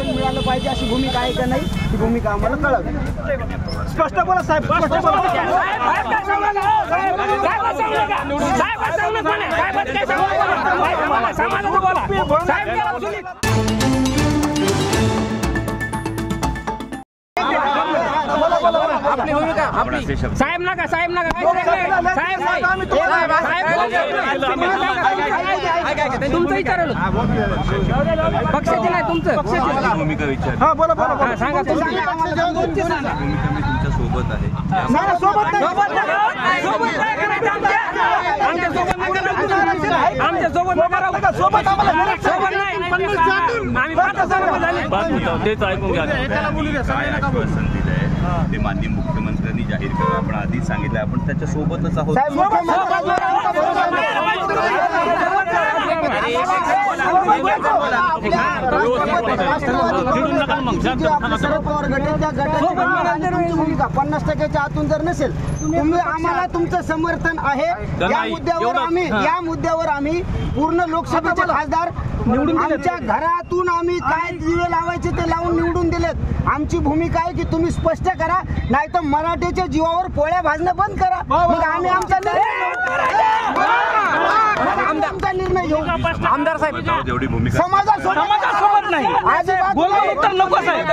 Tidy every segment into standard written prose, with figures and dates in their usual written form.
आरक्षण मिळालं पाहिजे अशी भूमिका आहे का नाही ही भूमिका आम्हाला कळावी. स्पष्ट बोला साहेब, स्पष्ट बोला. साहेब नका, साहेब नका, साहेब तुमचं विचारलं पक्षाची नाही तुमचं भूमिका विचार. हा बोला बोला बोला. सांगा भूमिका मी तुमच्या सोबत आहे. आमच्या सोबत तेच ऐकून घ्या. काय आश्वासन दिलंय ते माननीय मुख्यमंत्र्यांनी जाहीर करून आपण आधीच सांगितलं आपण त्याच्या सोबतच आहोत. भूमिका 50%च्या आतून जर नसेल तुम्ही आम्हाला तुमचं समर्थन आहे या मुद्द्यावर आम्ही पूर्ण लोकसभेचे खासदार निवडून आमच्या घरातून आम्ही काय दिवे लावायचे ते लावून निवडून दिलेत. आमची भूमिका आहे की तुम्ही स्पष्ट करा नाही तर मराठीच्या जीवावर पोळ्या भाजणं बंद करा. मग आम्ही आमचा निर्णय घेऊ. आमदार साहेब एवढी भूमिका समाजासोबत नाही तर नको साहेब.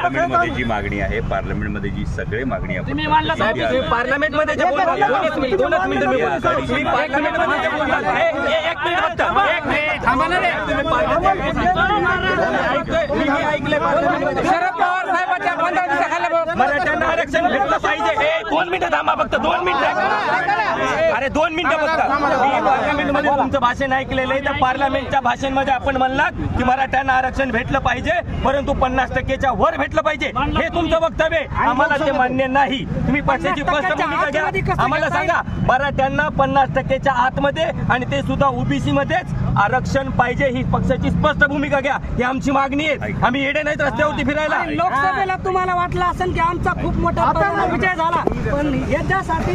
पार्लमेंटमध्ये जी मागणी आहे पार्लमेंटमध्ये जी सगळे मागणी आपण पार्लमेंटमध्ये शरद पवार साहेबांच्या 15 दिवसाखाली मराठ्यांना आरक्षण भेटलं पाहिजे. 2 मिनिटं थांबा फक्त 2 मिनिटं. अरे 2 मिनिटं फक्त. मी पार्लमेंटमध्ये तुमचं भाषण ऐकलेलं आहे. त्या पार्लमेंटच्या भाषणमध्ये आपण म्हणलात की मराठ्यांना आरक्षण भेटलं पाहिजे परंतु 50%च्या वर भेटलं पाहिजे. हे तुमचं वक्तव्य आहे. आम्हाला ते मान्य नाही. तुम्ही पक्षाची स्पष्ट भूमिका घ्या. आम्हाला सांगा मराठ्यांना 50%च्या आतमध्ये आणि ते सुद्धा ओबीसी मध्येच आरक्षण पाहिजे ही पक्षाची स्पष्ट भूमिका घ्या. ही आमची मागणी आहे. आम्ही येडे नाहीत रस्त्यावरती फिरायला. लोकसभेला तुम्हाला वाटलं असेल की आमचा खूप मोठा विजय झाला पण याच्यासाठी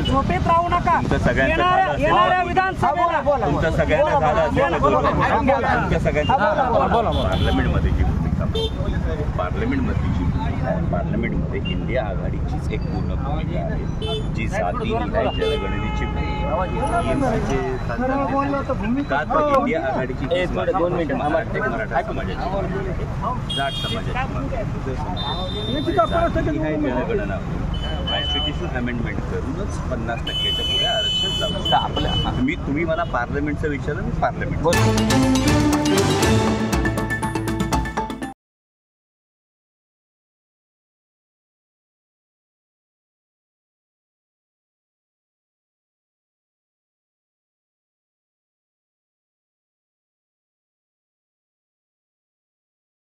झोपेत राहू नका. येणाऱ्या विधानसभेला तुमचं सगळ्यांना झालं असेल तुमच्या सगळ्यांच्या पार्लमेंटमध्ये जी भूमिका पार्लमेंटमधली जी भूमिका आहे पार्लमेंटमध्ये इंडिया आघाडीचीच एक पूर्ण भूमिका आहे जी जाती निहाय जनगणनेची भूमिका इंडिया आघाडीची 2 मिनिटं मराठा समाजाची जाट समाजाची निहाय जनगणना कॉन्स्टिट्यूशन अमेंडमेंट करूनच 50%च्या पुढे आरक्षण जाऊ. तुम्ही मला पार्लमेंटचं विचारलं मी पार्लमेंट